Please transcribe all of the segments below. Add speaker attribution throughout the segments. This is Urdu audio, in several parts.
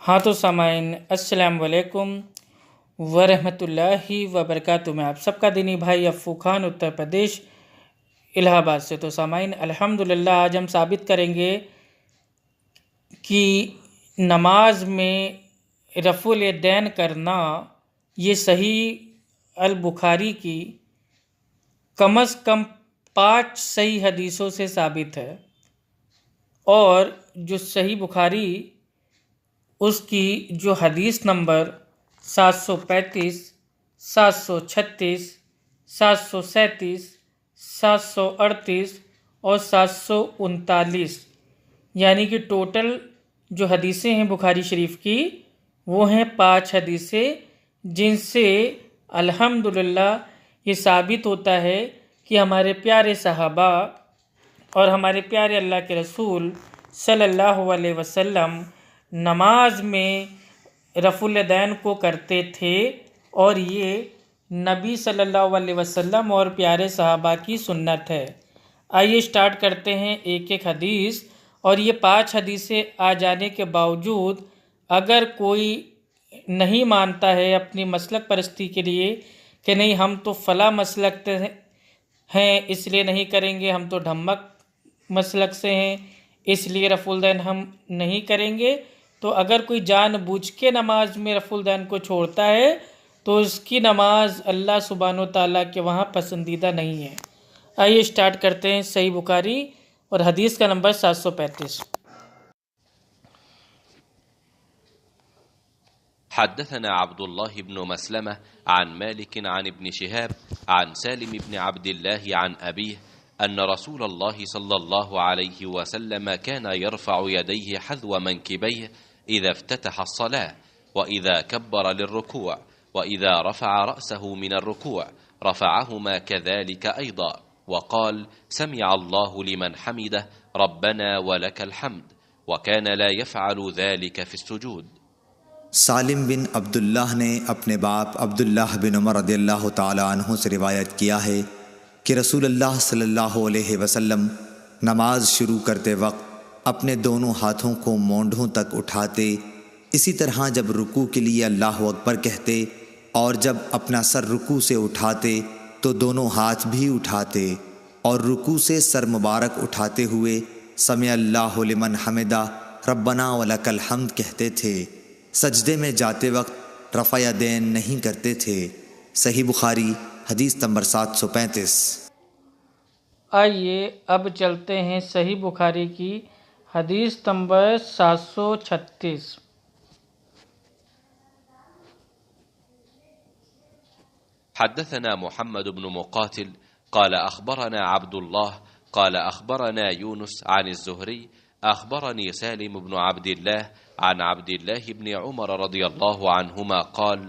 Speaker 1: ہاں تو سامعین، السلام علیکم ورحمۃ اللہ وبرکاتہ۔ میں آپ سب کا دینی بھائی افو خان، اتر پردیش، الہ آباد سے۔ تو سامعین، الحمدللہ آج ہم ثابت کریں گے کہ نماز میں رفع الیدین کرنا یہ صحیح البخاری کی کم از کم 5 صحیح حدیثوں سے ثابت ہے، اور جو صحیح بخاری اس کی جو حدیث نمبر 735، 736، 737، 738 اور 739، یعنی کہ ٹوٹل جو حدیثیں ہیں بخاری شریف کی وہ ہیں 5 حدیثیں، جن سے الحمدللہ یہ ثابت ہوتا ہے کہ ہمارے پیارے صحابہ اور ہمارے پیارے اللہ کے رسول صلی اللہ علیہ وسلم نماز میں رفع الیدین کو کرتے تھے، اور یہ نبی صلی اللہ علیہ وسلم اور پیارے صحابہ کی سنت ہے۔ آئیے سٹارٹ کرتے ہیں ایک ایک حدیث۔ اور یہ 5 حدیثیں آ جانے کے باوجود اگر کوئی نہیں مانتا ہے اپنی مسلک پرستی کے لیے کہ نہیں ہم تو فلاں مسلک ہیں اس لیے نہیں کریں گے، ہم تو ڈھمک مسلک سے ہیں اس لیے رفع الیدین ہم نہیں کریں گے، تو اگر کوئی جان بوجھ کے نماز میں رفع الیدین کو چھوڑتا ہے تو اس کی نماز اللہ سبحانہ و تعالیٰ کے وہاں پسندیدہ نہیں ہے۔ آئیے سٹارٹ کرتے ہیں صحیح بخاری اور حدیث کا نمبر 735۔
Speaker 2: حدثنا عبد الله بن مسلمة عن مالك عن ابن شهاب عن سالم بن عبد الله عن أبيه أن رسول الله صلى الله عليه وسلم كان يرفع يديه حذو منكبيه إذا افتتح الصلاة، وإذا كبر للركوع، وإذا رفع رأسه من الركوع رفعهما كذلك أيضا، وقال سمع الله لمن حمده ربنا ولك الحمد، وكان لا يفعل ذلك في السجود۔
Speaker 3: سالم بن عبداللہ نے اپنے باپ عبداللہ بن عمر رضی اللہ تعالی عنہ سے روایت کیا ہے کہ رسول اللہ صلی اللہ علیہ وسلم نماز شروع کرتے وقت اپنے دونوں ہاتھوں کو مونڈھوں تک اٹھاتے، اسی طرح جب رکوع کے لیے اللہ اکبر کہتے اور جب اپنا سر رکوع سے اٹھاتے تو دونوں ہاتھ بھی اٹھاتے، اور رکوع سے سر مبارک اٹھاتے ہوئے سمع اللہ لمن حمدہ ربنا ولک الحمد کہتے تھے۔ سجدے میں جاتے وقت رفع یدین نہیں کرتے تھے۔ صحیح بخاری حدیث نمبر 735۔
Speaker 1: آئیے اب چلتے ہیں صحیح بخاری کی حدیث نمبر 736۔
Speaker 2: حدثنا محمد بن مقاتل قال أخبرنا عبد الله قال أخبرنا يونس عن الزهري أخبرني سالم بن عبد الله عن عبد الله بن عمر رضي الله عنهما قال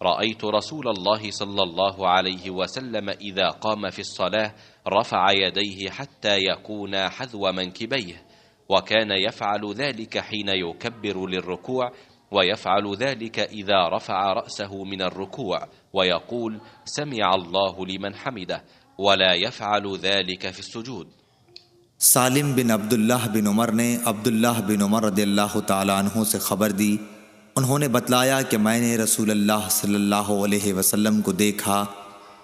Speaker 2: رأيت رسول الله صلى الله عليه وسلم إذا قام في الصلاة رفع يديه حتى يكون حذو منكبيه، وكان يفعل ذلك حين يكبر للركوع، ويفعل ذلك إذا رفع رأسه من الركوع ويقول سمع الله لمن حمده، ولا يفعل ذلك في السجود۔
Speaker 3: سالم بن عبداللہ بن عمر نے عبداللہ بن عمر رضی اللہ تعالیٰ عنہ سے خبر دی، انہوں نے بتلایا کہ میں نے رسول اللہ صلی اللہ علیہ وسلم کو دیکھا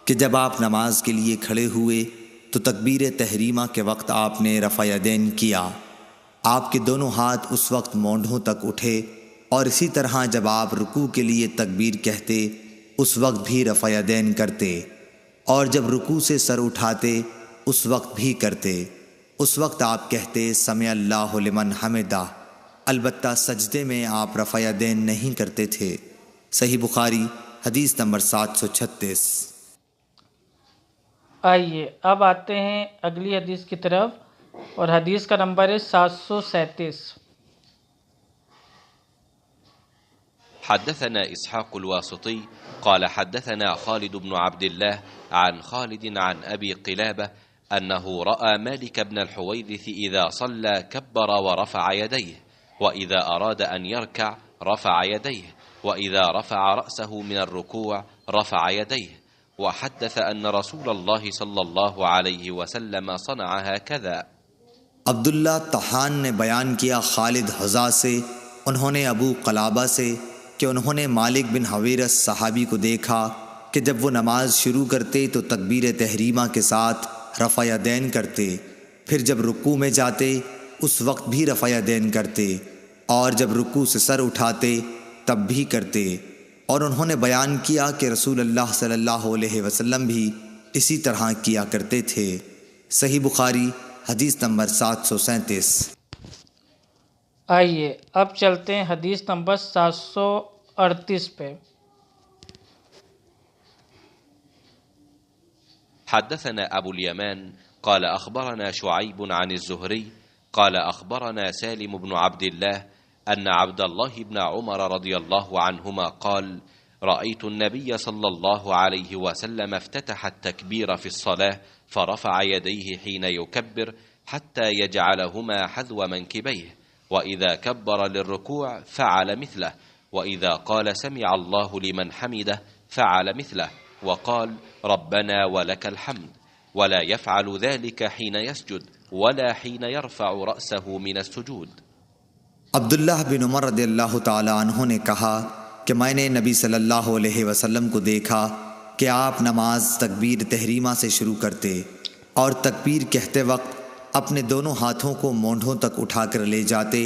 Speaker 3: کہ جب آپ نماز کے لیے کھڑے ہوئے تو تکبیر تحریمہ کے وقت آپ نے رفع یدین کیا، آپ کے دونوں ہاتھ اس وقت مونڈھوں تک اٹھے، اور اسی طرح جب آپ رکوع کے لیے تکبیر کہتے اس وقت بھی رفع یدین کرتے، اور جب رکوع سے سر اٹھاتے اس وقت بھی کرتے۔ اس وقت آپ کہتے سمع اللہ لمن حمدہ، البتہ سجدے میں آپ رفع یدین نہیں کرتے تھے۔ صحیح بخاری حدیث نمبر 736۔
Speaker 1: آئیے اب آتے ہیں اگلی حدیث کی طرف، اور حدیث کا نمبر ہے 737۔
Speaker 2: حدثنا إسحاق الواسطي قال حدثنا خالد بن عبد الله عن خالد عن أبي قلابة أنه رأى مالك بن الحويرث إذا صلى كبر ورفع يديه، وإذا أراد أن يركع رفع يديه، وإذا رفع رأسه من الركوع رفع يديه، وحدث أن رسول الله صلى الله عليه وسلم صنع هكذا۔
Speaker 3: عبداللہ طحان نے بیان کیا خالد حذا سے، انہوں نے ابو قلابہ سے کہ انہوں نے مالک بن حویرث صحابی کو دیکھا کہ جب وہ نماز شروع کرتے تو تکبیر تحریمہ کے ساتھ رفع یدین کرتے، پھر جب رکوع میں جاتے اس وقت بھی رفع یدین کرتے، اور جب رکوع سے سر اٹھاتے تب بھی کرتے، اور انہوں نے بیان کیا کہ رسول اللہ صلی اللہ علیہ وسلم بھی اسی طرح کیا کرتے تھے۔ صحیح بخاری حدیث نمبر 737۔
Speaker 1: آئیے اب چلتے ہیں حدیث نمبر 738 پہ۔
Speaker 2: حدثنا أبو اليمان قال أخبرنا شعيب عن الزهري قال أخبرنا سالم بن عبد الله أن عبد الله بن عمر رضي الله عنهما قال رأيت النبي صلى الله عليه وسلم افتتح التكبير في الصلاة فرفع يديه حين يكبر حتى يجعلهما حذو منكبيه، وإذا كبر للركوع فعل مثله، وإذا قال سمع الله لمن حمده فعل مثله، وقال ربنا ولك الحمد، ولا يفعل ذلك حين يسجد ولا حين يرفع رأسه من السجود۔
Speaker 3: عبداللہ بن عمر رضی اللہ تعالی عنہ نے کہا کہ میں نے نبی صلی اللہ علیہ وسلم کو دیکھا کہ آپ نماز تکبیر تحریمہ سے شروع کرتے اور تکبیر کہتے وقت اپنے دونوں ہاتھوں کو مونڈھوں تک اٹھا کر لے جاتے،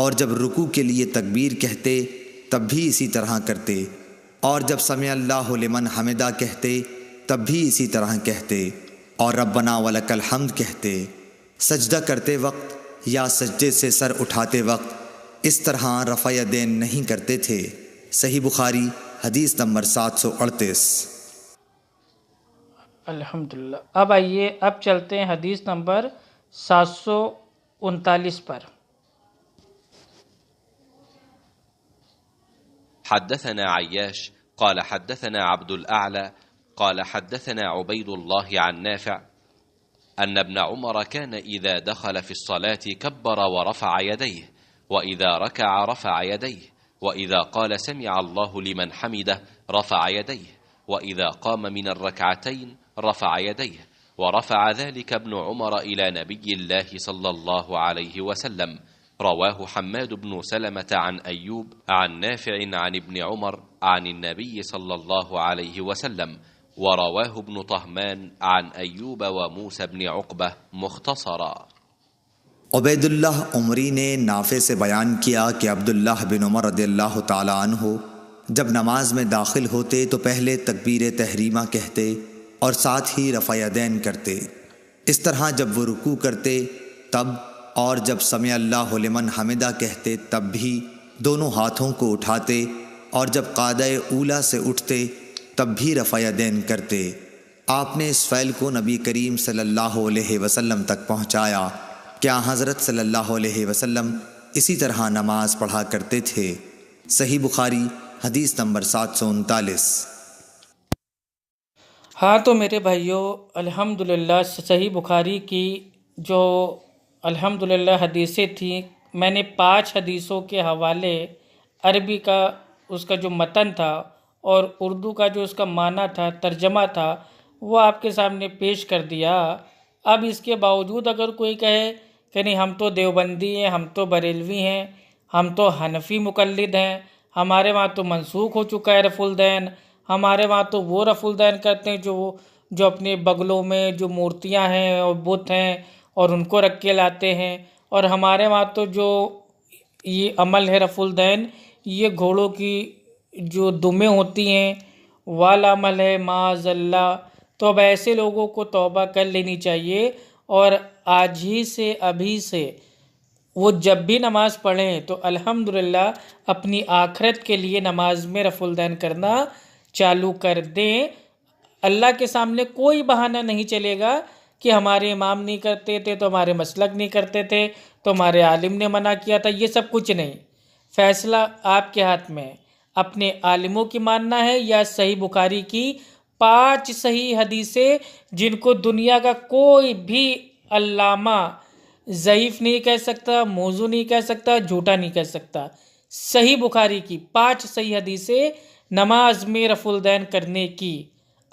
Speaker 3: اور جب رکوع کے لیے تکبیر کہتے تب بھی اسی طرح کرتے، اور جب سمع اللہ لمن حمدہ کہتے تب بھی اسی طرح کہتے، اور ربنا ولک الحمد کہتے۔ سجدہ کرتے وقت یا سجدے سے سر اٹھاتے وقت اس طرح رفع یدین نہیں کرتے تھے۔ صحیح بخاری حدیث نمبر 738۔
Speaker 1: الحمدللہ۔ اب آئیے اب چلتے ہیں حدیث نمبر 739 پر۔
Speaker 2: حدثنا عياش قال حدثنا عبد الأعلى قال حدثنا عبيد الله عن نافع أن ابن عمر كان إذا دخل في الصلاة كبر ورفع يديه، وإذا ركع رفع يديه، وإذا قال سمع الله لمن حمده رفع يديه، وإذا قام من الركعتين رفع يديه، ورفع ذلك ابن عمر إلى نبي الله صلى الله عليه وسلم۔ رواه حماد بن سلمة عن أيوب عن نافع عن ابن عمر عن النبي صلى الله عليه وسلم، ورواه ابن طهمان عن أيوب وموسى بن عقبة مختصرا۔
Speaker 3: عبید اللہ عمری نے نافع سے بیان کیا کہ عبداللہ بن عمر رضی اللہ تعالی عنہ جب نماز میں داخل ہوتے تو پہلے تکبیر تحریمہ کہتے اور ساتھ ہی رفع یدین کرتے، اس طرح جب وہ رکوع کرتے تب، اور جب سمع اللہ لمن حمدہ کہتے تب بھی دونوں ہاتھوں کو اٹھاتے، اور جب قعدہ اولا سے اٹھتے تب بھی رفع یدین کرتے۔ آپ نے اس فعل کو نبی کریم صلی اللہ علیہ وسلم تک پہنچایا کہ حضرت صلی اللہ علیہ وسلم اسی طرح نماز پڑھا کرتے تھے۔ صحیح بخاری حدیث نمبر 739۔
Speaker 1: ہاں تو میرے بھائیوں، الحمدللہ صحیح بخاری کی جو الحمدللہ حدیثیں تھیں، میں نے 5 حدیثوں کے حوالے، عربی کا اس کا جو متن تھا اور اردو کا جو اس کا معنی تھا، ترجمہ تھا، وہ آپ کے سامنے پیش کر دیا۔ اب اس کے باوجود اگر کوئی کہے کہ نہیں ہم تو دیوبندی ہیں، ہم تو بریلوی ہیں، ہم تو حنفی مقلد ہیں، ہمارے وہاں تو منسوخ ہو چکا ہے رفع الدین، ہمارے وہاں تو وہ رفع الدین کرتے ہیں جو اپنے بغلوں میں جو مورتیاں ہیں اور بت ہیں اور ان کو رکھ کے لاتے ہیں، اور ہمارے وہاں تو جو یہ عمل ہے رفع الدین، یہ گھوڑوں کی جو دمیں ہوتی ہیں والا عمل ہے معاذ اللہ۔ تو اب ایسے لوگوں کو توبہ کر لینی چاہیے، اور آج ہی سے ابھی سے وہ جب بھی نماز پڑھیں تو الحمدللہ اپنی آخرت کے لیے نماز میں رفع الدین کرنا چالو کر دیں۔ اللہ کے سامنے کوئی بہانہ نہیں چلے گا کہ ہمارے امام نہیں کرتے تھے تو ہمارے مسلک نہیں کرتے تھے تو ہمارے عالم نے منع کیا تھا، یہ سب کچھ نہیں۔ فیصلہ آپ کے ہاتھ میں ہے، اپنے عالموں کی ماننا ہے یا صحیح بخاری کی 5 صحیح حدیثیں جن کو دنیا کا کوئی بھی علامہ ضعیف نہیں کہہ سکتا، موضوع نہیں کہہ سکتا، جھوٹا نہیں کہہ سکتا۔ صحیح بخاری کی 5 صحیح حدیثیں نماز میں رفع الدین کرنے کی۔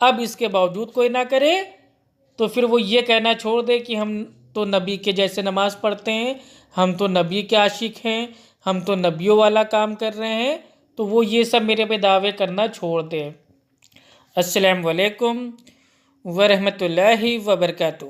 Speaker 1: اب اس کے باوجود کوئی نہ کرے تو پھر وہ یہ کہنا چھوڑ دے کہ ہم تو نبی کے جیسے نماز پڑھتے ہیں، ہم تو نبی کے عاشق ہیں، ہم تو نبیوں والا کام کر رہے ہیں، تو وہ یہ سب میرے پہ دعوے کرنا چھوڑ دے۔ السلام علیکم ورحمۃ اللہ وبرکاتہ۔